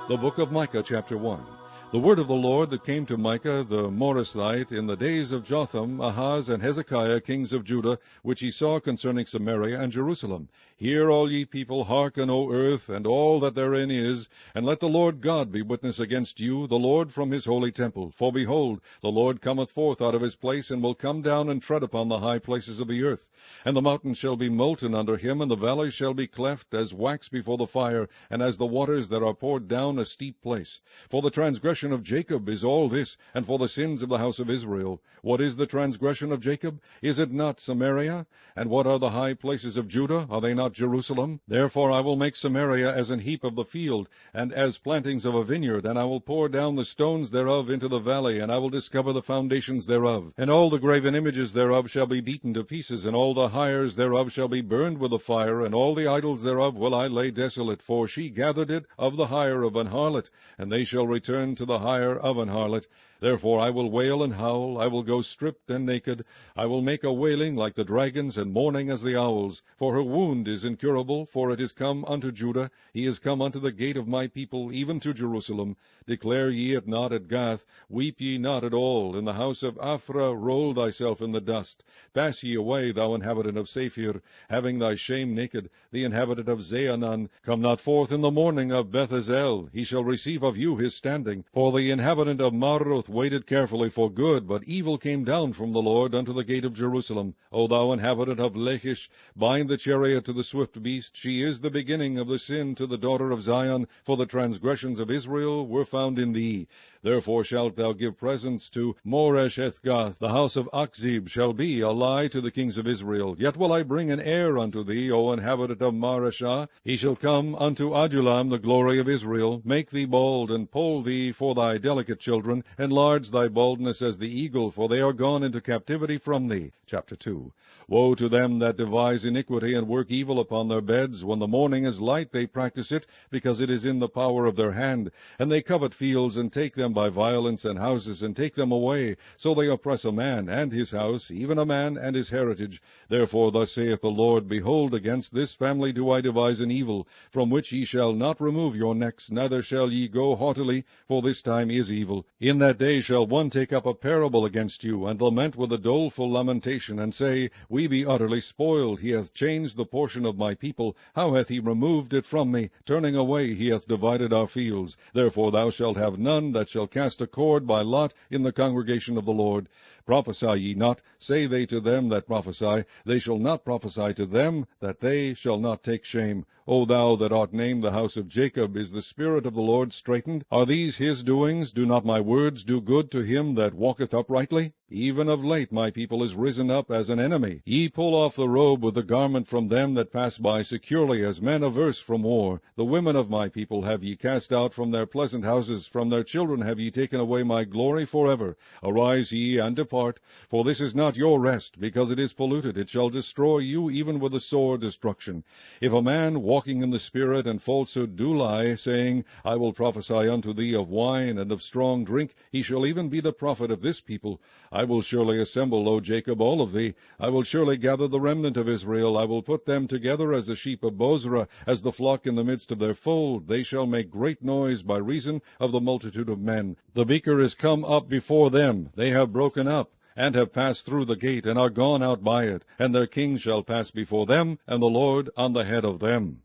The book of Micah, chapter 1. The word of the Lord that came to Micah the Morasthite in the days of Jotham, Ahaz, and Hezekiah, kings of Judah, which he saw concerning Samaria and Jerusalem. Hear, all ye people, hearken, O earth, and all that therein is, and let the Lord God be witness against you, the Lord from his holy temple. For behold, the Lord cometh forth out of his place, and will come down and tread upon the high places of the earth. And the mountains shall be molten under him, and the valleys shall be cleft as wax before the fire, and as the waters that are poured down a steep place. For the transgression of Jacob is all this, and for the sins of the house of Israel. What is the transgression of Jacob? Is it not Samaria? And what are the high places of Judah? Are they not Jerusalem? Therefore I will make Samaria as an heap of the field, and as plantings of a vineyard, and I will pour down the stones thereof into the valley, and I will discover the foundations thereof. And all the graven images thereof shall be beaten to pieces, and all the hires thereof shall be burned with the fire, and all the idols thereof will I lay desolate, for she gathered it of the hire of an harlot, and they shall return to the hire of an harlot. Therefore I will wail and howl, I will go stripped and naked, I will make a wailing like the dragons, and mourning as the owls. For her wound is incurable, for it is come unto Judah, he is come unto the gate of my people, even to Jerusalem. Declare ye it not at Gath, weep ye not at all. In the house of Aphrah roll thyself in the dust. Pass ye away, thou inhabitant of Saphir, having thy shame naked, the inhabitant of Zaanan. Come not forth in the morning of Bethesel, he shall receive of you his standing. For the inhabitant of Maroth waited carefully for good, but evil came down from the Lord unto the gate of Jerusalem. O thou inhabitant of Lachish, bind the chariot to the swift beast. She is the beginning of the sin to the daughter of Zion, for the transgressions of Israel were found in thee. Therefore shalt thou give presents to Moreshethgath. The house of Achzib shall be a lie to the kings of Israel. Yet will I bring an heir unto thee, O inhabitant of Mareshah. He shall come unto Adullam, the glory of Israel. Make thee bald, and poll thee for thy delicate children. Enlarge thy baldness as the eagle, for they are gone into captivity from thee. Chapter 2. Woe to them that devise iniquity and work evil upon their beds. When the morning is light they practice it, because it is in the power of their hand. And they covet fields, and take them by violence, and houses, and take them away. So they oppress a man and his house, even a man and his heritage. Therefore thus saith the Lord, Behold, against this family do I devise an evil, from which ye shall not remove your necks, neither shall ye go haughtily, for this time is evil. In that day shall one take up a parable against you, and lament with a doleful lamentation, and say, We be utterly spoiled. He hath changed the portion of my people. How hath he removed it from me? Turning away he hath divided our fields. Therefore thou shalt have none that shall cast a cord by lot in the congregation of the Lord. Prophesy ye not, say they to them that prophesy. They shall not prophesy to them, that they shall not take shame. O thou that art named the house of Jacob, is the Spirit of the Lord straitened? Are these his doings? Do not my words do good to him that walketh uprightly? Even of late my people is risen up as an enemy. Ye pull off the robe with the garment from them that pass by securely, as men averse from war. The women of my people have ye cast out from their pleasant houses. From their children have ye taken away my glory forever. Arise ye, and depart, for this is not your rest, because it is polluted. It shall destroy you even with a sore destruction. If a man walking in the Spirit and falsehood do lie, saying, I will prophesy unto thee of wine and of strong drink, he shall even be the prophet of this people. I will surely assemble, O Jacob, all of thee. I will surely gather the remnant of Israel. I will put them together as the sheep of Bozrah, as the flock in the midst of their fold. They shall make great noise by reason of the multitude of men. The beaker is come up before them. They have broken up, and have passed through the gate, and are gone out by it. And their king shall pass before them, and the Lord on the head of them.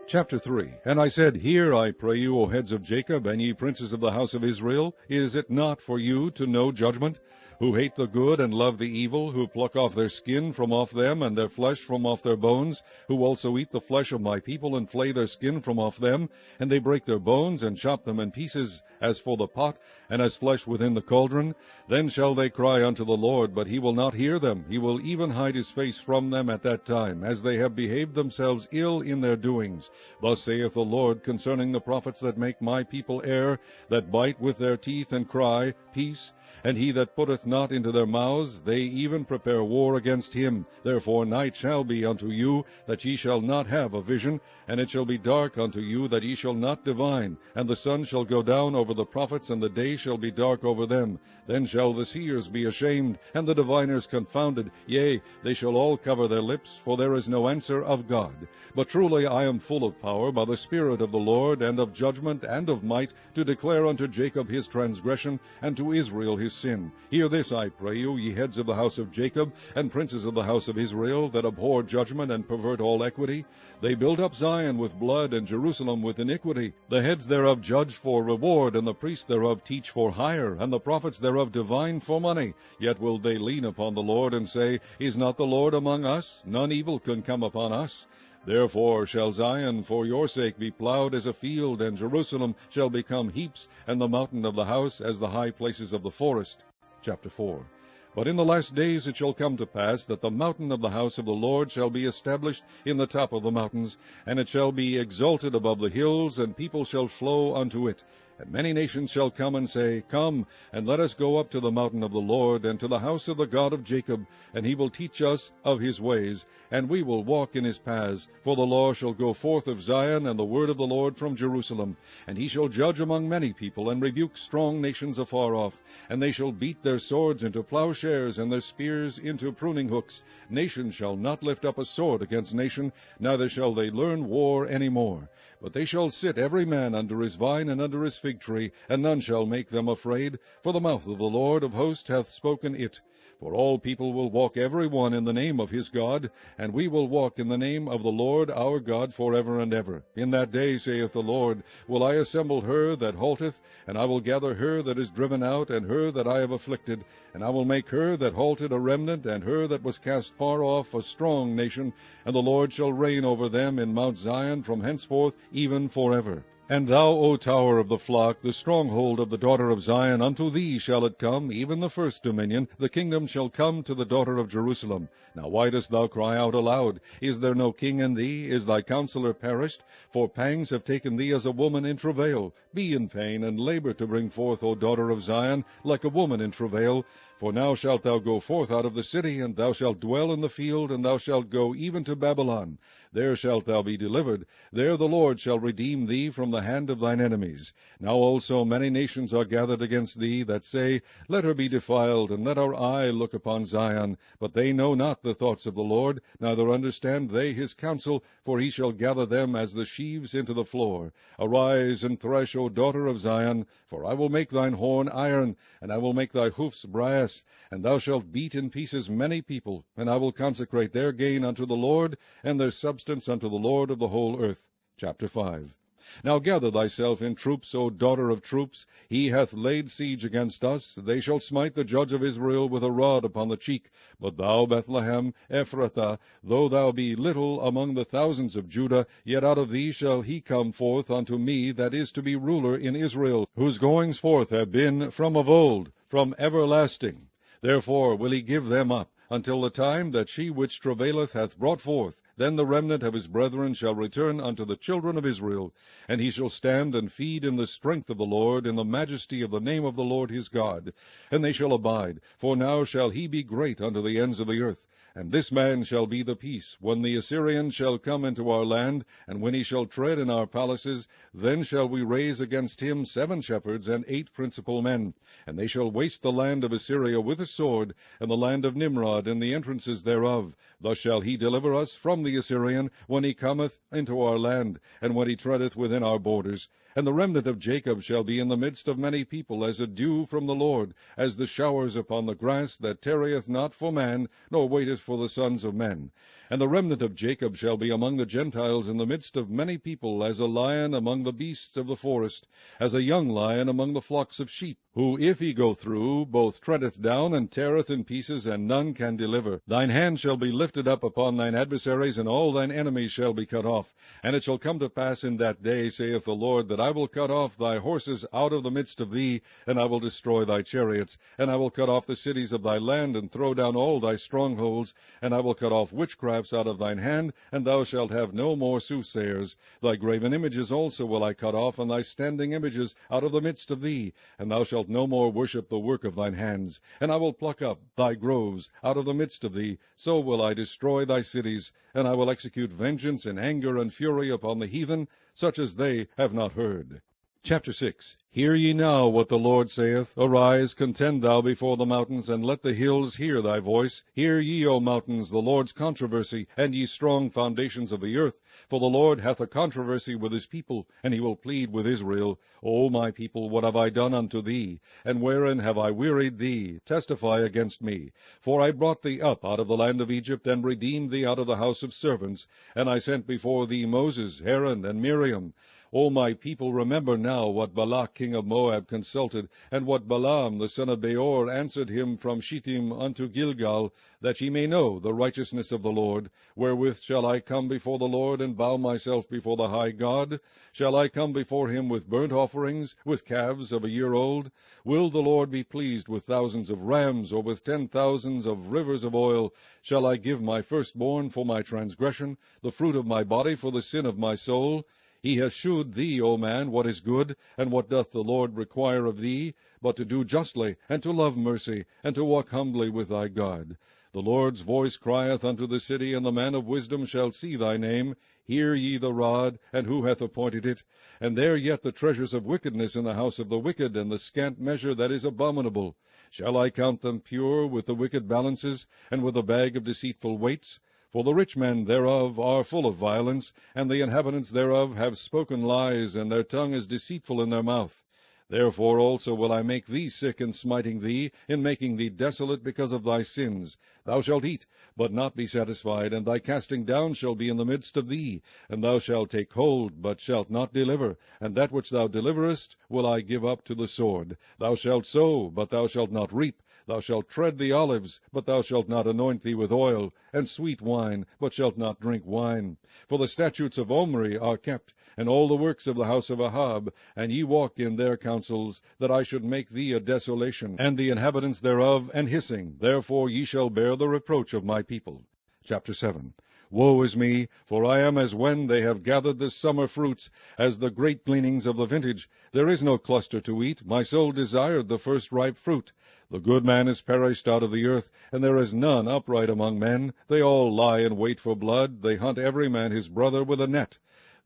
Chapter 3. And I said, Hear, I pray you, O heads of Jacob, and ye princes of the house of Israel. Is it not for you to know judgment? Who hate the good and love the evil, who pluck off their skin from off them, and their flesh from off their bones, who also eat the flesh of my people, and flay their skin from off them, and they break their bones, and chop them in pieces, as for the pot, and as flesh within the cauldron. Then shall they cry unto the Lord, but he will not hear them. He will even hide his face from them at that time, as they have behaved themselves ill in their doings. Thus saith the Lord concerning the prophets that make my people err, that bite with their teeth and cry, peace, and he that putteth not into their mouths, they even prepare war against him. Therefore night shall be unto you, that ye shall not have a vision, and it shall be dark unto you, that ye shall not divine. And the sun shall go down over the prophets, and the day shall be dark over them. Then shall the seers be ashamed, and the diviners confounded. Yea, they shall all cover their lips, for there is no answer of God. But truly I am full of power by the Spirit of the Lord, and of judgment, and of might, to declare unto Jacob his transgression, and to Israel his sin. Hear this, I pray you, ye heads of the house of Jacob, and princes of the house of Israel, that abhor judgment, and pervert all equity. They build up Zion with blood, and Jerusalem with iniquity. The heads thereof judge for reward, and the priests thereof teach for hire, and the prophets thereof divine for money. Yet will they lean upon the Lord, and say, Is not the Lord among us? None evil can come upon us. Therefore shall Zion for your sake be plowed as a field, and Jerusalem shall become heaps, and the mountain of the house as the high places of the forest. Chapter 4. But in the last days it shall come to pass that the mountain of the house of the Lord shall be established in the top of the mountains, and it shall be exalted above the hills, and people shall flow unto it. And many nations shall come and say, Come, and let us go up to the mountain of the Lord, and to the house of the God of Jacob, and he will teach us of his ways, and we will walk in his paths. For the law shall go forth of Zion, and the word of the Lord from Jerusalem. And he shall judge among many people, and rebuke strong nations afar off. And they shall beat their swords into plowshares, and their spears into pruning hooks. Nation shall not lift up a sword against nation, neither shall they learn war any more. But they shall sit every man under his vine and under his fig tree, and none shall make them afraid, for the mouth of the Lord of hosts hath spoken it. For all people will walk every one in the name of his God, and we will walk in the name of the Lord our God forever and ever. In that day, saith the Lord, will I assemble her that halteth, and I will gather her that is driven out, and her that I have afflicted, and I will make her that halted a remnant, and her that was cast far off a strong nation, and the Lord shall reign over them in Mount Zion from henceforth even forever. And thou, O tower of the flock, the stronghold of the daughter of Zion, unto thee shall it come, even the first dominion. The kingdom shall come to the daughter of Jerusalem. Now why dost thou cry out aloud? Is there no king in thee? Is thy counselor perished? For pangs have taken thee as a woman in travail. Be in pain, and labor to bring forth, O daughter of Zion, like a woman in travail. For now shalt thou go forth out of the city, and thou shalt dwell in the field, and thou shalt go even to Babylon. There shalt thou be delivered. There the Lord shall redeem thee from the hand of thine enemies. Now also many nations are gathered against thee, that say, Let her be defiled, and let our eye look upon Zion. But they know not the thoughts of the Lord, neither understand they his counsel, for he shall gather them as the sheaves into the floor. Arise and thresh, O daughter of Zion, for I will make thine horn iron, and I will make thy hoofs brass, and thou shalt beat in pieces many people, and I will consecrate their gain unto the Lord, and their substance unto the Lord of the whole earth. Chapter 5. Now gather thyself in troops, O daughter of troops. He hath laid siege against us. They shall smite the judge of Israel with a rod upon the cheek. But thou, Bethlehem Ephrathah, though thou be little among the thousands of Judah, yet out of thee shall he come forth unto me that is to be ruler in Israel, whose goings forth have been from of old, from everlasting. Therefore will he give them up, until the time that she which travaileth hath brought forth. Then the remnant of his brethren shall return unto the children of Israel, and he shall stand and feed in the strength of the Lord, in the majesty of the name of the Lord his God. And they shall abide, for now shall he be great unto the ends of the earth. And this man shall be the peace, when the Assyrian shall come into our land, and when he shall tread in our palaces, then shall we raise against him 7 shepherds and 8 principal men. And they shall waste the land of Assyria with a sword, and the land of Nimrod and the entrances thereof. Thus shall he deliver us from the Assyrian, when he cometh into our land, and when he treadeth within our borders. And the remnant of Jacob shall be in the midst of many people, as a dew from the Lord, as the showers upon the grass, that tarrieth not for man, nor waiteth for the sons of men. And the remnant of Jacob shall be among the Gentiles in the midst of many people, as a lion among the beasts of the forest, as a young lion among the flocks of sheep, who, if he go through, both treadeth down and teareth in pieces, and none can deliver. Thine hand shall be lifted up upon thine adversaries, and all thine enemies shall be cut off. And it shall come to pass in that day, saith the Lord, that I will cut off thy horses out of the midst of thee, and I will destroy thy chariots. And I will cut off the cities of thy land, and throw down all thy strongholds, and I will cut off witchcraft crafts out of thine hand, and thou shalt have no more soothsayers. Thy graven images also will I cut off, and thy standing images out of the midst of thee, and thou shalt no more worship the work of thine hands. And I will pluck up thy groves out of the midst of thee, so will I destroy thy cities, and I will execute vengeance in anger and fury upon the heathen, such as they have not heard. Chapter 6. Hear ye now what the Lord saith. Arise, contend thou before the mountains, and let the hills hear thy voice. Hear ye, O mountains, the Lord's controversy, and ye strong foundations of the earth. For the Lord hath a controversy with his people, and he will plead with Israel. O my people, what have I done unto thee? And wherein have I wearied thee? Testify against me. For I brought thee up out of the land of Egypt, and redeemed thee out of the house of servants. And I sent before thee Moses, Aaron, and Miriam. O my people, remember now what Balak king of Moab consulted, and what Balaam the son of Beor answered him from Shittim unto Gilgal, that ye may know the righteousness of the Lord. Wherewith shall I come before the Lord, and bow myself before the high God? Shall I come before him with burnt offerings, with calves of a year old? Will the Lord be pleased with thousands of rams, or with 10,000s of rivers of oil? Shall I give my firstborn for my transgression, the fruit of my body for the sin of my soul? He hath shewed thee, O man, what is good, and what doth the Lord require of thee, but to do justly, and to love mercy, and to walk humbly with thy God. The Lord's voice crieth unto the city, and the man of wisdom shall see thy name. Hear ye the rod, and who hath appointed it? And there yet the treasures of wickedness in the house of the wicked, and the scant measure that is abominable. Shall I count them pure with the wicked balances, and with a bag of deceitful weights? For the rich men thereof are full of violence, and the inhabitants thereof have spoken lies, and their tongue is deceitful in their mouth. Therefore also will I make thee sick in smiting thee, in making thee desolate because of thy sins. Thou shalt eat, but not be satisfied, and thy casting down shall be in the midst of thee. And thou shalt take hold, but shalt not deliver, and that which thou deliverest will I give up to the sword. Thou shalt sow, but thou shalt not reap. Thou shalt tread the olives, but thou shalt not anoint thee with oil, and sweet wine, but shalt not drink wine. For the statutes of Omri are kept, and all the works of the house of Ahab, and ye walk in their counsels, that I should make thee a desolation, and the inhabitants thereof an hissing. Therefore ye shall bear the reproach of my people. Chapter 7. Woe is me, for I am as when they have gathered the summer fruits, as the great gleanings of the vintage. There is no cluster to eat. My soul desired the first ripe fruit. The good man is perished out of the earth, and there is none upright among men. They all lie in wait for blood. They hunt every man his brother with a net,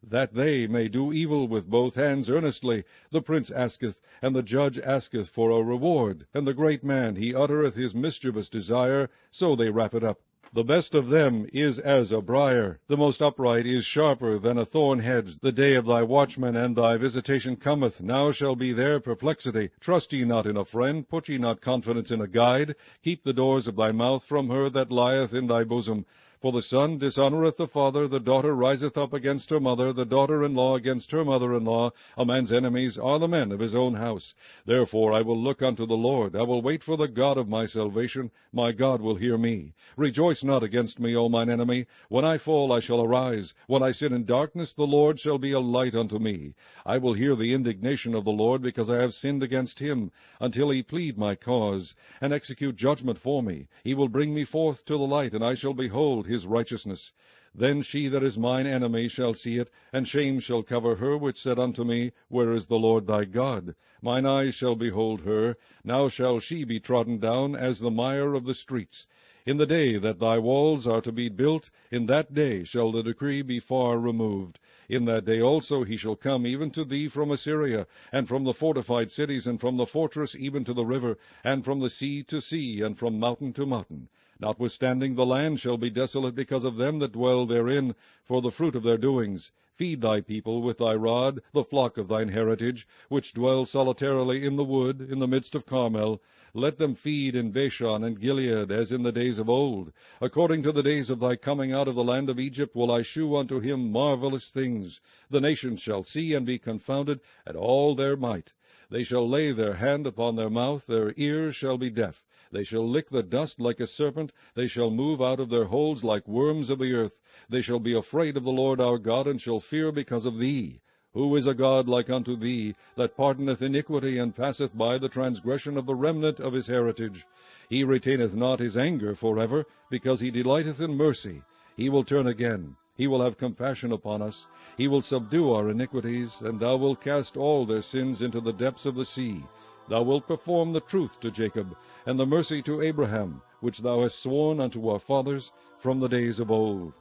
that they may do evil with both hands earnestly. The prince asketh, and the judge asketh for a reward, and the great man, he uttereth his mischievous desire, so they wrap it up. The best of them is as a briar. The most upright is sharper than a thorn hedge. The day of thy watchman and thy visitation cometh. Now shall be their perplexity. Trust ye not in a friend, put ye not confidence in a guide. Keep the doors of thy mouth from her that lieth in thy bosom. For the son dishonoureth the father, the daughter riseth up against her mother, the daughter-in-law against her mother-in-law. A man's enemies are the men of his own house. Therefore I will look unto the Lord. I will wait for the God of my salvation. My God will hear me. Rejoice not against me, O mine enemy. When I fall, I shall arise. When I sit in darkness, the Lord shall be a light unto me. I will hear the indignation of the Lord, because I have sinned against him, until he plead my cause, and execute judgment for me. He will bring me forth to the light, and I shall behold his righteousness. Then she that is mine enemy shall see it, and shame shall cover her which said unto me, Where is the Lord thy God? Mine eyes shall behold her. Now shall she be trodden down as the mire of the streets. In the day that thy walls are to be built, in that day shall the decree be far removed. In that day also he shall come even to thee from Assyria, and from the fortified cities, and from the fortress even to the river, and from the sea to sea, and from mountain to mountain. Notwithstanding the land shall be desolate because of them that dwell therein, for the fruit of their doings. Feed thy people with thy rod, the flock of thine heritage, which dwell solitarily in the wood, in the midst of Carmel. Let them feed in Bashan and Gilead, as in the days of old. According to the days of thy coming out of the land of Egypt will I shew unto him marvelous things. The nations shall see and be confounded at all their might. They shall lay their hand upon their mouth, their ears shall be deaf. They shall lick the dust like a serpent. They shall move out of their holes like worms of the earth. They shall be afraid of the Lord our God, and shall fear because of thee. Who is a God like unto thee, that pardoneth iniquity, and passeth by the transgression of the remnant of his heritage? He retaineth not his anger forever, because he delighteth in mercy. He will turn again. He will have compassion upon us. He will subdue our iniquities, and thou wilt cast all their sins into the depths of the sea. Thou wilt perform the truth to Jacob, and the mercy to Abraham, which thou hast sworn unto our fathers from the days of old.